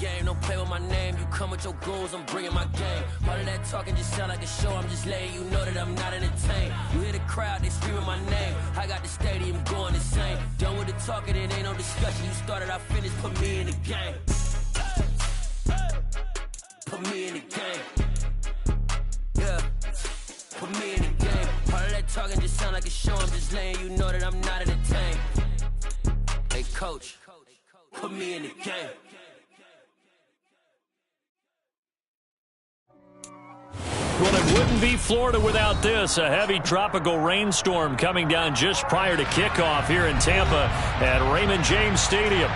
game. Don't play with my name. You come with your goons, I'm bringing my game. All of that talking just sound like a show. I'm just letting you know that I'm not entertained. You hear the crowd, they screaming my name. I got the stadium going insane. Done with the talking, it ain't no discussion. You started, I finished, put me in the game. Put me in the game. Yeah. Put me in the game. All of that talking just sound like a show. I'm just letting you know that I'm not entertained. Hey, coach, put me in the game. Well, it wouldn't be Florida without this. A heavy tropical rainstorm coming down just prior to kickoff here in Tampa at Raymond James Stadium.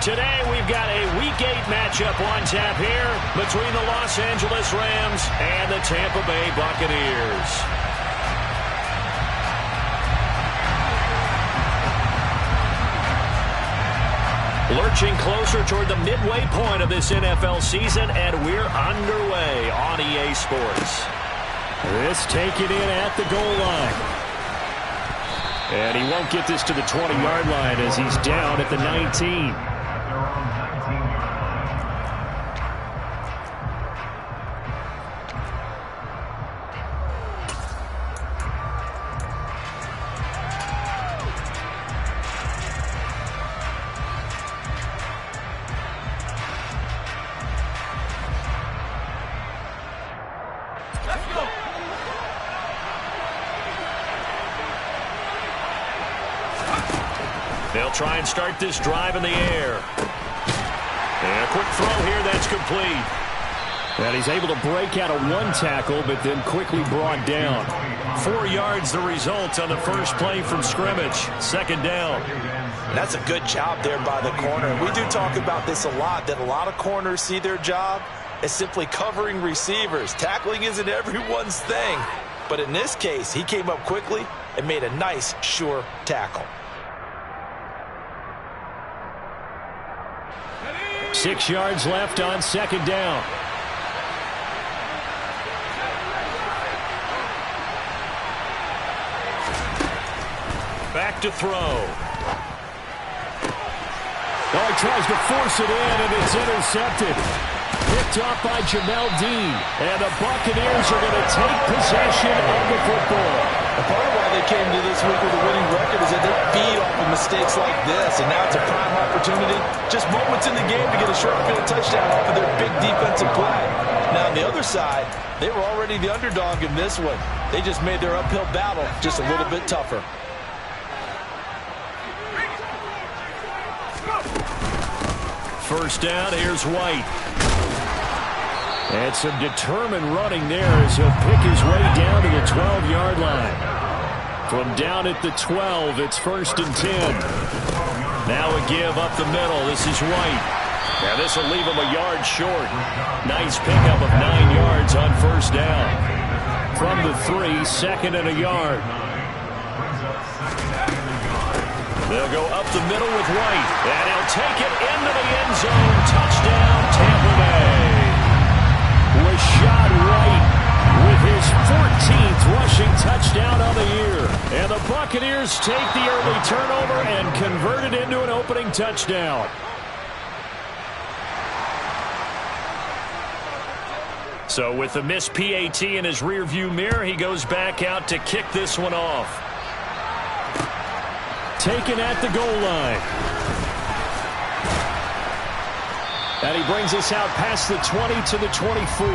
Today, we've got a Week 8 matchup on tap here between the Los Angeles Rams and the Tampa Bay Buccaneers. Lurching closer toward the midway point of this NFL season, and we're underway on EA Sports. This taken in at the goal line. And he won't get this to the 20-yard line as he's down at the 19. They'll try and start this drive in the air. And a quick throw here that's complete. And he's able to break out of one tackle, but then quickly brought down. 4 yards the result on the first play from scrimmage. Second down. And that's a good job there by the corner. We do talk about this a lot, that a lot of corners see their job as simply covering receivers. Tackling isn't everyone's thing. But in this case, he came up quickly and made a nice, sure tackle. 6 yards left on second down. Back to throw. Oh, he tries to force it in, and it's intercepted. Picked off by Jamel Dean. And the Buccaneers are going to take possession of the football. And part of why they came to this week with a winning record is that they feed off of mistakes like this. And now it's a prime opportunity. Just moments in the game to get a short field touchdown off of their big defensive play. Now on the other side, they were already the underdog in this one. They just made their uphill battle just a little bit tougher. First down, here's White. And some determined running there as he'll pick his way down to the 12-yard line. From down at the 12, it's 1st and 10. Now a give up the middle. This is White. Now this will leave him a yard short. Nice pickup of 9 yards on first down. From the 3, 2nd and a yard. They'll go up the middle with White. And he'll take it into the end zone. Touchdown, Tampa Bay. Rashad White with his 14th rushing touchdown of the year. And the Buccaneers take the early turnover and convert it into an opening touchdown. So with the missed PAT in his rearview mirror, he goes back out to kick this one off. Taken at the goal line. And he brings us out past the 20 to the 24.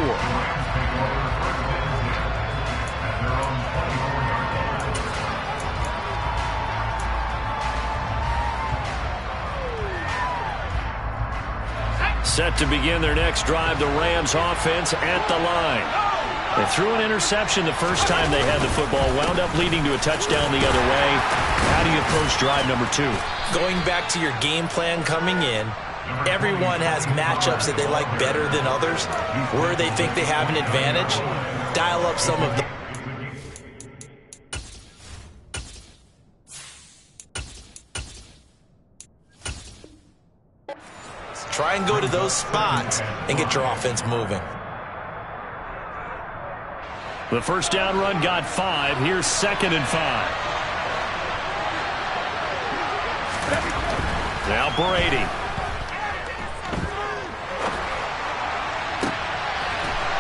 Set to begin their next drive, the Rams offense at the line. They threw an interception the first time they had the football, wound up leading to a touchdown the other way. How do you approach drive number 2? Going back to your game plan coming in, everyone has matchups that they like better than others, where they think they have an advantage. Dial up some of the try and go to those spots and get your offense moving. The first down run got 5. Here's 2nd and 5. Now Brady.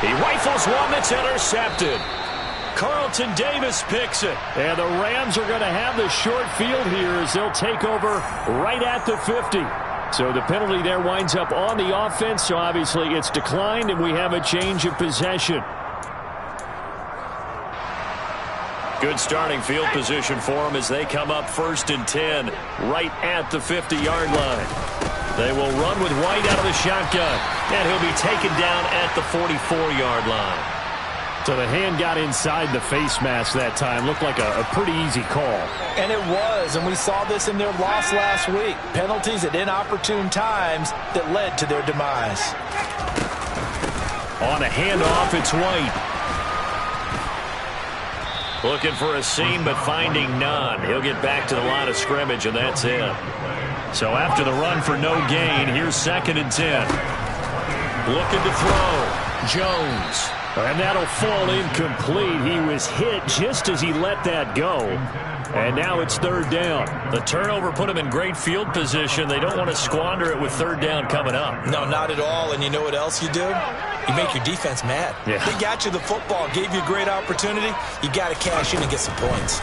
He rifles one that's intercepted. Carlton Davis picks it. And the Rams are going to have the short field here as they'll take over right at the 50. So the penalty there winds up on the offense, so obviously it's declined, and we have a change of possession. Good starting field position for them as they come up 1st and 10 right at the 50-yard line. They will run with White out of the shotgun, and he'll be taken down at the 44-yard line. So the hand got inside the face mask that time. Looked like a pretty easy call. And it was, and we saw this in their loss last week. Penalties at inopportune times that led to their demise. On a handoff, it's White. Looking for a seam, but finding none. He'll get back to the line of scrimmage, and that's it. So after the run for no gain, here's 2nd and 10. Looking to throw. Jones. And that'll fall incomplete. He was hit just as he let that go. And now it's 3rd down. The turnover put him in great field position. They don't want to squander it with 3rd down coming up. No, not at all. And you know what else you do? You make your defense mad. Yeah. They got you the football, gave you a great opportunity. You got to cash in and get some points.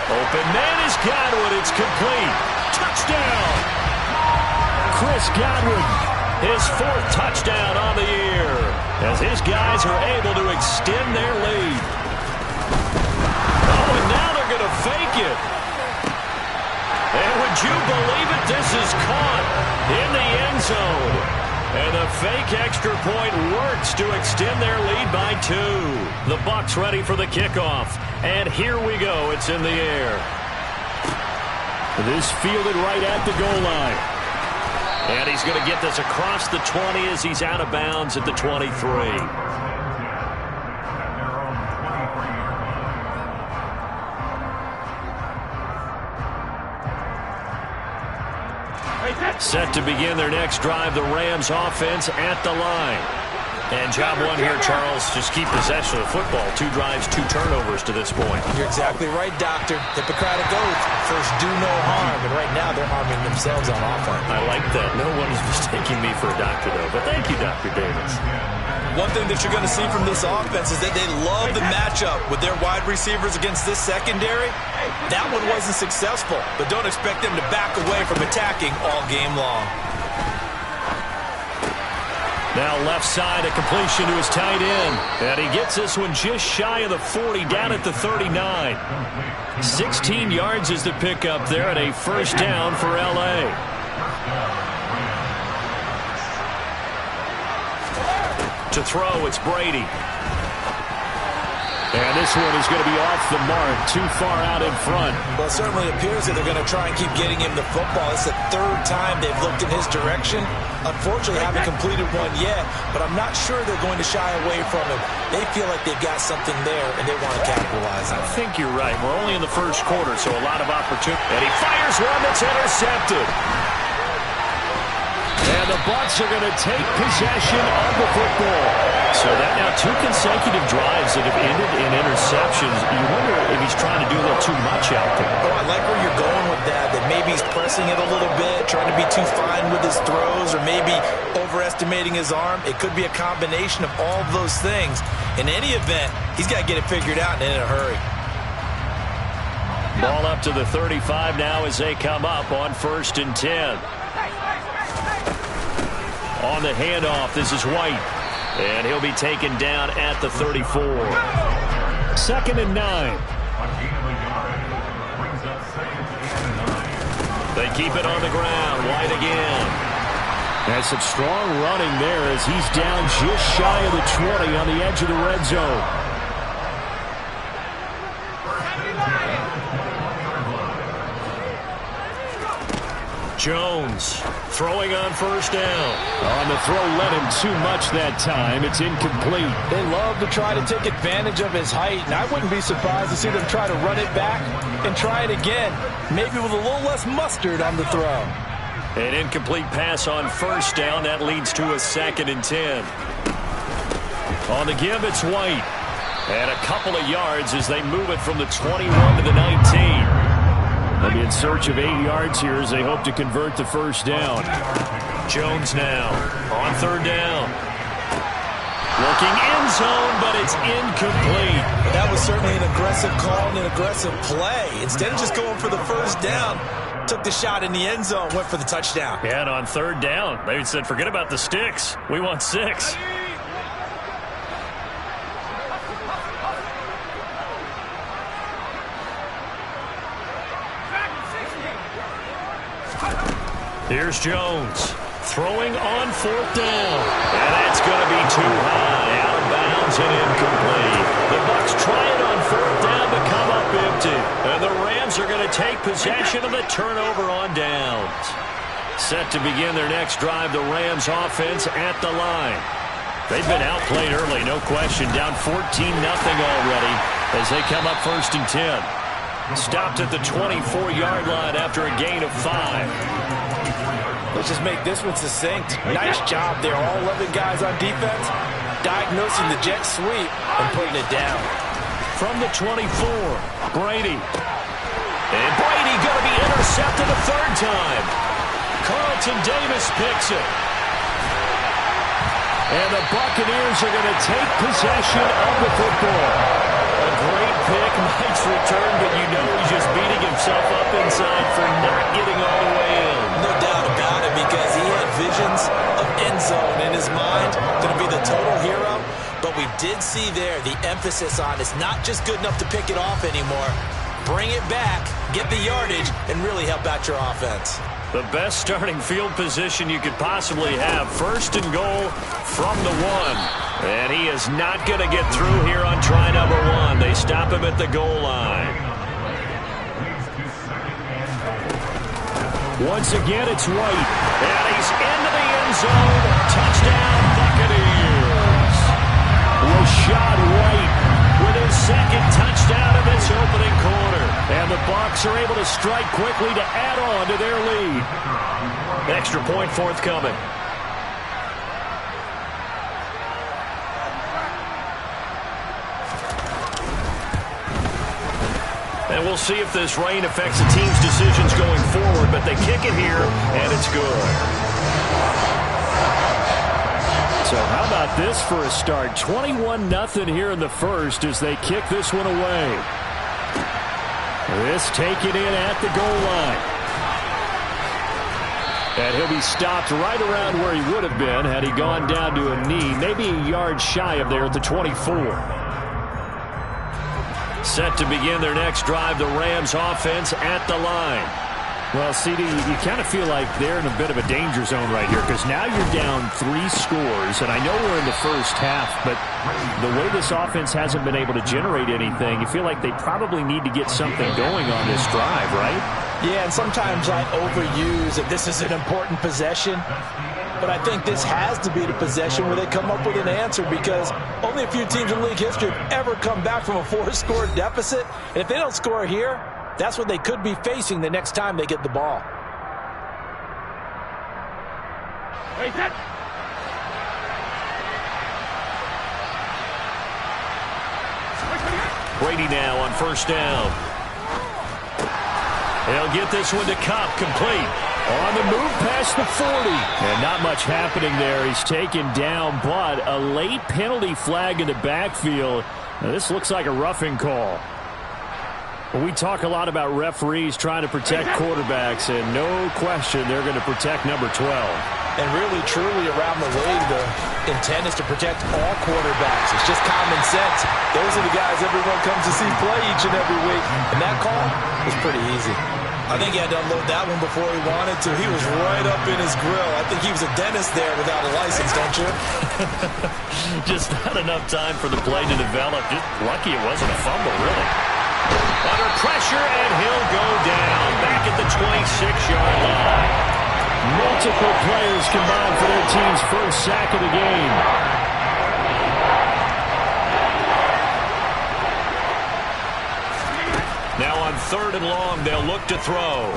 Open man is Godwin. It's complete. Touchdown. Chris Godwin. His 4th touchdown on the year as his guys are able to extend their lead. Oh, and now they're going to fake it. And would you believe it? This is caught in the end zone. And the fake extra point works to extend their lead by 2. The Bucs ready for the kickoff. And here we go. It's in the air. This fielded right at the goal line. And he's going to get this across the 20 as he's out of bounds at the 23. Set to begin their next drive, the Rams offense at the line. And job 1 here, Charles, just keep possession of the football. 2 drives, 2 turnovers to this point. You're exactly right, Doctor. Hippocratic oath. First, do no harm. And right now, they're harming themselves on offense. I like that. No one is mistaking me for a doctor, though. But thank you, Dr. Davis. One thing that you're going to see from this offense is that they love the matchup with their wide receivers against this secondary. That one wasn't successful, but don't expect them to back away from attacking all game long. Now left side, a completion to his tight end. And he gets this one just shy of the 40, down at the 39. 16 yards is the pickup there, and a 1st down for L.A. To throw, it's Brady. And this one is going to be off the mark, too far out in front. Well, it certainly appears that they're going to try and keep getting him the football. It's the 3rd time they've looked in his direction. Unfortunately, haven't completed one yet, but I'm not sure they're going to shy away from him. They feel like they've got something there, and they want to capitalize on it. I think you're right. We're only in the 1st quarter, so a lot of opportunity. And he fires one that's intercepted. And the Bucs are going to take possession of the football. So that now 2 consecutive drives that have ended in interceptions. You wonder if he's trying to do a little too much out there. Oh, I like where you're going with that maybe he's pressing it a little bit, trying to be too fine with his throws, or maybe overestimating his arm. It could be a combination of all of those things. In any event, he's got to get it figured out and in a hurry. Ball up to the 35 now as they come up on 1st and 10. On the handoff, this is White. And he'll be taken down at the 34. 2nd and 9. They keep it on the ground. White again. That's some strong running there as he's down just shy of the 20 on the edge of the red zone. Jones throwing on 1st down. On the throw, let him too much that time. It's incomplete. They love to try to take advantage of his height, and I wouldn't be surprised to see them try to run it back and try it again, maybe with a little less mustard on the throw. An incomplete pass on 1st down. That leads to a 2nd and 10. On the give, it's White. And a couple of yards as they move it from the 21 to the 19. They'll be in search of 8 yards here as they hope to convert the 1st down. Jones now on 3rd down. Looking end zone, but it's incomplete. That was certainly an aggressive call and an aggressive play. Instead of just going for the first down, took the shot in the end zone, went for the touchdown. Yeah, and on third down, they said, forget about the sticks. We want 6. Here's Jones. Throwing on fourth down. And that's going to be too high. Out of bounds and incomplete. The Bucs try it on fourth down but come up empty. And the Rams are going to take possession of the turnover on downs. Set to begin their next drive, the Rams offense at the line. They've been outplayed early, no question. Down 14-0 already as they come up 1st and 10. Stopped at the 24-yard line after a gain of 5. Let's just make this one succinct. Nice job there. All 11 guys on defense diagnosing the jet sweep and putting it down. From the 24, Brady. And Brady going to be intercepted a third time. Carlton Davis picks it. And the Buccaneers are going to take possession of the football. A great pick, nice return, but you know he's just beating himself up inside for not getting all the way in. No doubt about it, because he had visions of end zone in his mind. Going to be the total hero. But we did see there the emphasis on it's not just good enough to pick it off anymore. Bring it back, get the yardage, and really help out your offense. The best starting field position you could possibly have. 1st and goal from the 1. And he is not going to get through here on try number 1. They stop him at the goal line. Once again, it's White. And he's into the end zone. Touchdown, Buccaneers. Rachaad White with his 2nd touchdown of this opening quarter. And the Bucs are able to strike quickly to add on to their lead. Extra point forthcoming. And we'll see if this rain affects the team's decisions going forward, but they kick it here, and it's good. So how about this for a start? 21-0 here in the first as they kick this one away. This taken in at the goal line. And he'll be stopped right around where he would have been had he gone down to a knee, maybe a yard shy of there at the 24. Set to begin their next drive, the Rams offense at the line. Well, CD, you kind of feel like they're in a bit of a danger zone right here because now you're down 3 scores, and I know we're in the first half, but the way this offense hasn't been able to generate anything, you feel like they probably need to get something going on this drive, right? Yeah, and sometimes I overuse that this is an important possession. But I think this has to be the possession where they come up with an answer because only a few teams in league history have ever come back from a 4-score deficit. And if they don't score here, that's what they could be facing the next time they get the ball. Brady now on 1st down. They'll get this one to Kupp, complete. On the move past the 40. And not much happening there. He's taken down, but a late penalty flag in the backfield. Now, this looks like a roughing call. Well, we talk a lot about referees trying to protect quarterbacks, and no question they're going to protect number 12. And really, truly, around the league, the intent is to protect all quarterbacks. It's just common sense. Those are the guys everyone comes to see play each and every week. And that call was pretty easy. I think he had to unload that one before he wanted to. He was right up in his grill. I think he was a dentist there without a license, don't you? Just not enough time for the play to develop. Just lucky it wasn't a fumble, really. Under pressure, and he'll go down. Back at the 26-yard line. Multiple players combined for their team's first sack of the game. Now on 3rd and long, they'll look to throw.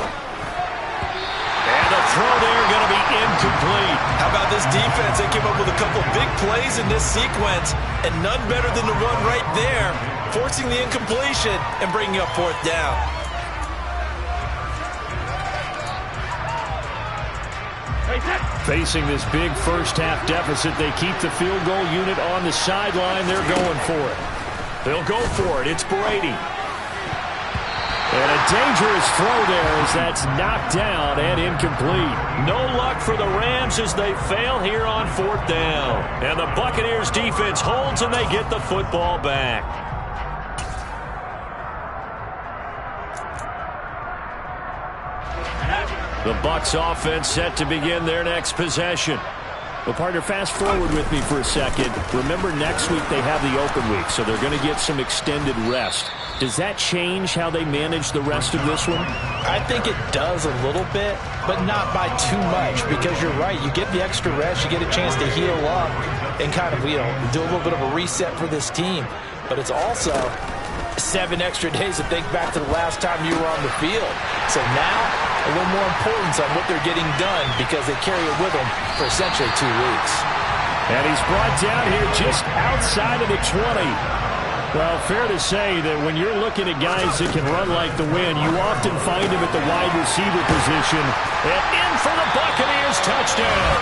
And the throw there going to be incomplete. How about this defense? They came up with a couple big plays in this sequence, and none better than the run right there, forcing the incompletion and bringing up 4th down. Facing this big first-half deficit, they keep the field goal unit on the sideline. They're going for it. They'll go for it. It's Brady. And a dangerous throw there as that's knocked down and incomplete. No luck for the Rams as they fail here on 4th down. And the Buccaneers defense holds and they get the football back. The Bucs offense set to begin their next possession. Well, partner, fast forward with me for a second. Remember, next week they have the open week, so they're going to get some extended rest. Does that change how they manage the rest of this one? I think it does a little bit, but not by too much, because you're right. You get the extra rest, you get a chance to heal up and kind of, do a little bit of a reset for this team. But it's also 7 extra days to think back to the last time you were on the field. So now, a little more importance on what they're getting done because they carry it with them for essentially 2 weeks. And he's brought down here just outside of the 20. Well, fair to say that when you're looking at guys that can run like the wind, you often find him at the wide receiver position. And in for the Buccaneers, touchdown.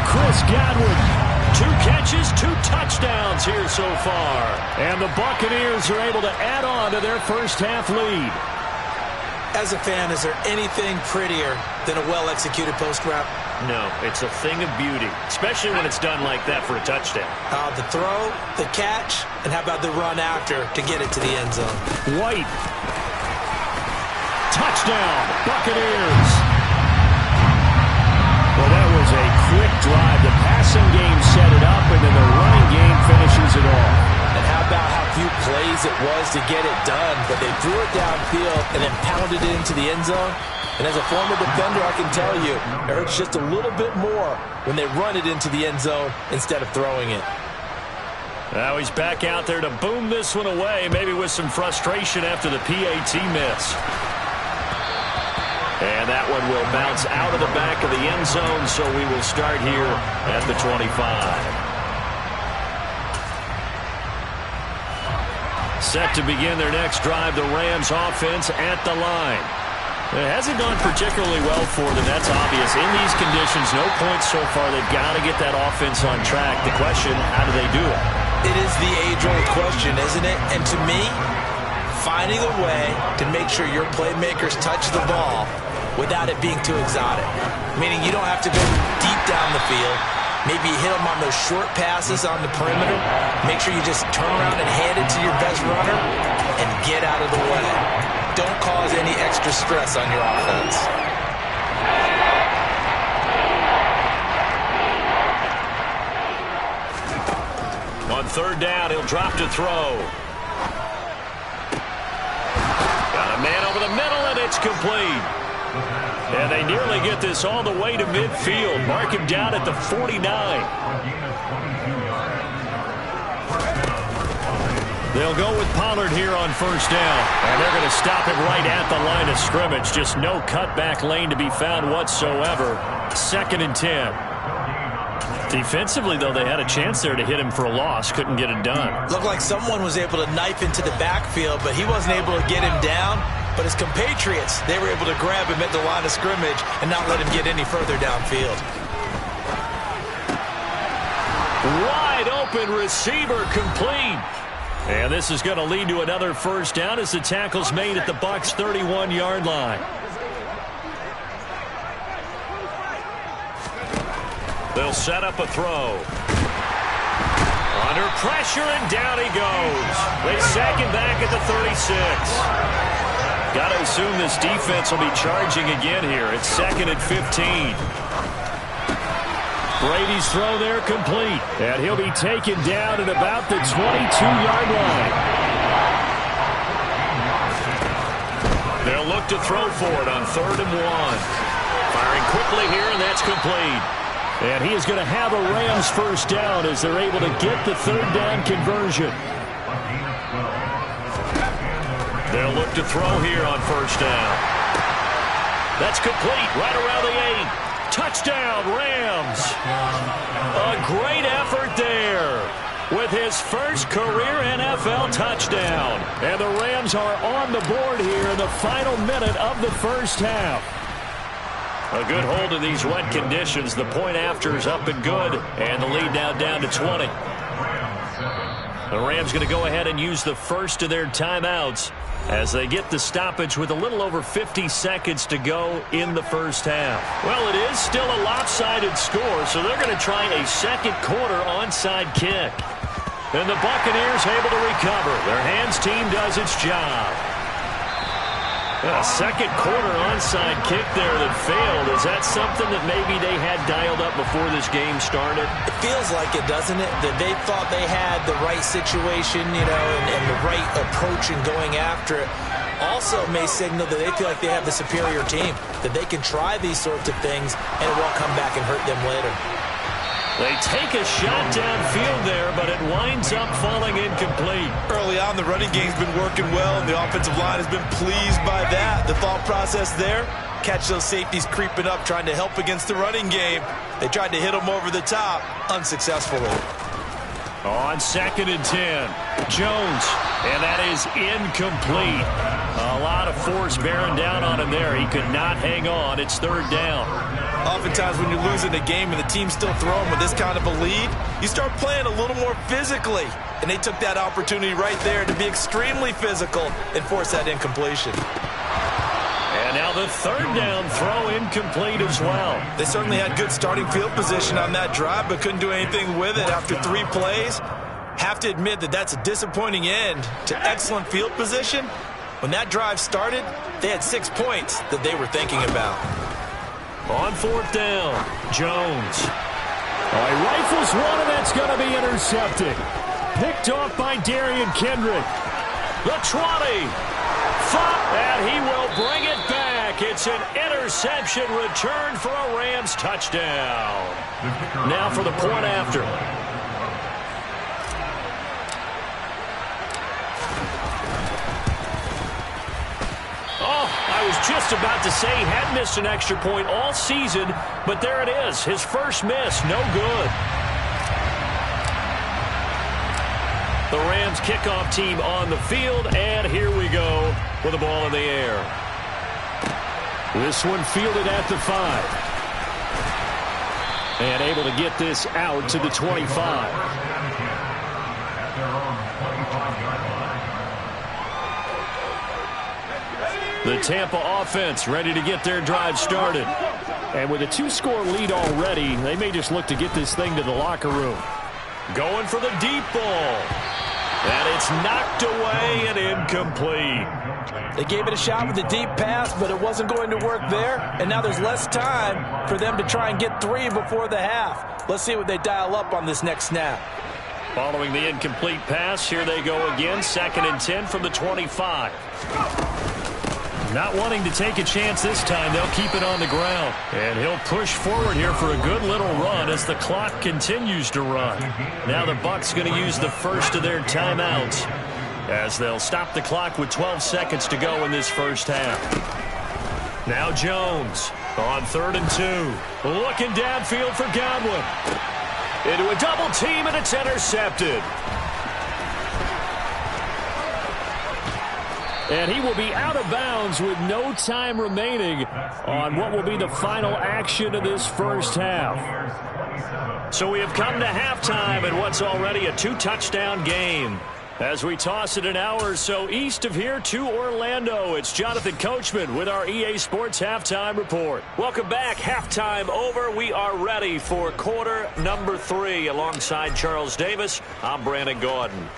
Chris Godwin, 2 catches, 2 touchdowns here so far. And the Buccaneers are able to add on to their first-half lead. As a fan, is there anything prettier than a well-executed post-route? No, it's a thing of beauty, especially when it's done like that for a touchdown. The throw, the catch, and how about the run after to get it to the end zone? White. Touchdown, Buccaneers. Well, that was a quick drive. The passing game set it up, and then the running game finishes it off. And how about how few plays it was to get it done, but they threw it downfield and then pounded it into the end zone. And as a former defender, I can tell you, it hurts just a little bit more when they run it into the end zone instead of throwing it. Now he's back out there to boom this one away, maybe with some frustration after the PAT miss. And that one will bounce out of the back of the end zone, so we will start here at the 25. Set to begin their next drive, the Rams offense at the line. It hasn't gone particularly well for them, that's obvious. In these conditions, no points so far. They've got to get that offense on track. The question, how do they do it? It is the age-old question, isn't it? And to me, finding a way to make sure your playmakers touch the ball without it being too exotic. Meaning you don't have to go deep down the field. Maybe you hit them on those short passes on the perimeter. Make sure you just turn around and hand it to your best runner and get out of the way. Don't cause any extra stress on your offense. On 3rd down, he'll drop to throw. Got a man over the middle, and it's complete. And they nearly get this all the way to midfield. Mark him down at the 49. They'll go with Pollard here on 1st down. And they're going to stop him right at the line of scrimmage. Just no cutback lane to be found whatsoever. 2nd and 10. Defensively, though, they had a chance there to hit him for a loss. Couldn't get it done. Looked like someone was able to knife into the backfield, but he wasn't able to get him down. But his compatriots, they were able to grab him at the line of scrimmage and not let him get any further downfield. Wide open receiver complete. And this is going to lead to another 1st down as the tackle's made at the Bucs' 31-yard line. They'll set up a throw. Under pressure, and down he goes. They sack him back at the 36. Got to assume this defense will be charging again here. It's 2nd and 15. Brady's throw there complete. And he'll be taken down at about the 22-yard line. They'll look to throw for it on 3rd and 1. Firing quickly here, and that's complete. And he is going to have a Rams 1st down as they're able to get the 3rd down conversion. They'll look to throw here on 1st down. That's complete right around the 8. Touchdown, Rams. A great effort there with his first career NFL touchdown. And the Rams are on the board here in the final minute of the 1st half. A good hold in these wet conditions. The point after is up and good, and the lead now down to 20. The Rams going to go ahead and use the first of their timeouts as they get the stoppage with a little over 50 seconds to go in the first half. Well, it is still a lopsided score, so they're going to try a second quarter onside kick. And the Buccaneers able to recover. Their hands team does its job. A second quarter onside kick there that failed. Is that something that maybe they had dialed up before this game started? It feels like it, doesn't it? That they thought they had the right situation, you know, and the right approach in going after it. Also may signal that they feel like they have the superior team, that they can try these sorts of things and it won't come back and hurt them later. They take a shot downfield there, but it winds up falling incomplete. Early on, the running game's been working well, and the offensive line has been pleased by that. The thought process there, catch those safeties creeping up, trying to help against the running game. They tried to hit them over the top, unsuccessfully. On 2nd and 10, Jones, and that is incomplete. A lot of force bearing down on him there. He could not hang on. It's 3rd down. Oftentimes when you're losing a game and the team's still throwing with this kind of a lead, you start playing a little more physically. And they took that opportunity right there to be extremely physical and force that incompletion. And now the 3rd down throw incomplete as well. They certainly had good starting field position on that drive, but couldn't do anything with it after 3 plays. Have to admit that that's a disappointing end to excellent field position. When that drive started, they had 6 points that they were thinking about. On 4th down, Jones. Oh, he rifles one, and that's going to be intercepted. Picked off by Darian Kendrick. The 20. And he will bring it back. It's an interception return for a Rams touchdown. Now for the point after. I was just about to say he had missed an extra point all season, but there it is. His first miss, no good. The Rams kickoff team on the field, and here we go with the ball in the air. This one fielded at the 5. And able to get this out to the 25. The Tampa offense ready to get their drive started. And with a 2-score lead already, they may just look to get this thing to the locker room. Going for the deep ball. And it's knocked away and incomplete. They gave it a shot with the deep pass, but it wasn't going to work there. And now there's less time for them to try and get 3 before the half. Let's see what they dial up on this next snap. Following the incomplete pass, here they go again. 2nd and 10 from the 25. Not wanting to take a chance this time, they'll keep it on the ground. And he'll push forward here for a good little run as the clock continues to run. Now the Bucs going to use the first of their timeouts as they'll stop the clock with 12 seconds to go in this first half. Now Jones on 3rd and 2. Looking downfield for Godwin. Into a double team, and it's intercepted. And he will be out of bounds with no time remaining on what will be the final action of this first half. So we have come to halftime in what's already a 2-touchdown game. As we toss it an hour or so east of here to Orlando, it's Jonathan Coachman with our EA Sports Halftime Report. Welcome back. Halftime over. We are ready for quarter number 3. Alongside Charles Davis, I'm Brandon Gordon.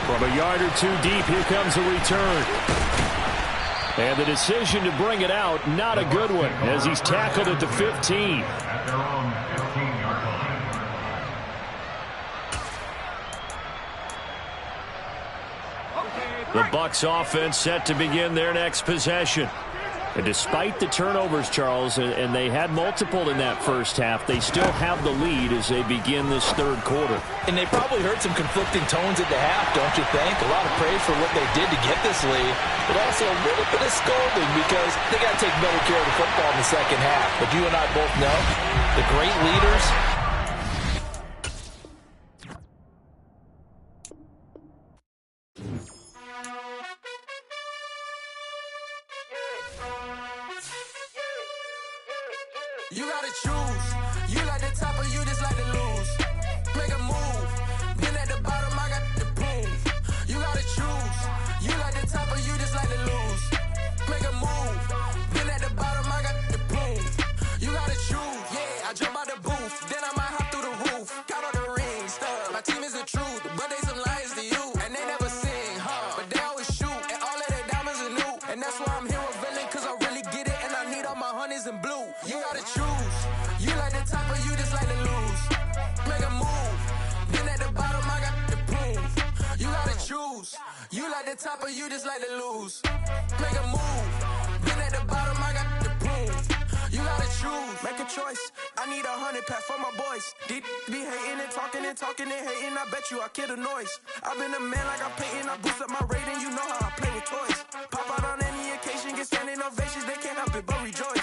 From a yard or 2 deep, here comes a return. And the decision to bring it out, not a good one, as he's tackled at the 15. The Bucs offense set to begin their next possession. And despite the turnovers, Charles, and they had multiple in that first half, they still have the lead as they begin this 3rd quarter. And they probably heard some conflicting tones at the half, don't you think? A lot of praise for what they did to get this lead, but also a little bit of scolding because they got to take better care of the football in the second half. But you and I both know the great leaders You gotta choose. You like the top or you just like to lose. Make a move. Been at the bottom, I got the boom. You gotta choose. You like the top or you just like to lose. Make a move. Been at the bottom, I got the boom. You gotta choose. Yeah, I jump out the booth, then I might hop through the roof. Got all the rings, stuff. My team is the truth, but they some liars to you. And they never sing, but they always shoot. And all of their diamonds are new. And that's why I'm here with villain, cause I really get it. And I need all my honeys in blue. You gotta choose. You like the top or you just like to lose. Make a move. Been at the bottom, I got the boom. You gotta choose. You like the top or you just like to lose. Make a move. Been at the bottom, I got the boom. You gotta choose. Make a choice. I need 100 pack for my boys. Deep be hating and talking and hating. I bet you I kill the noise. I've been a man like I'm Peyton. I boost up my rating. You know how I play with toys. Pop out on any occasion, get standing ovations. They can't help it but rejoice.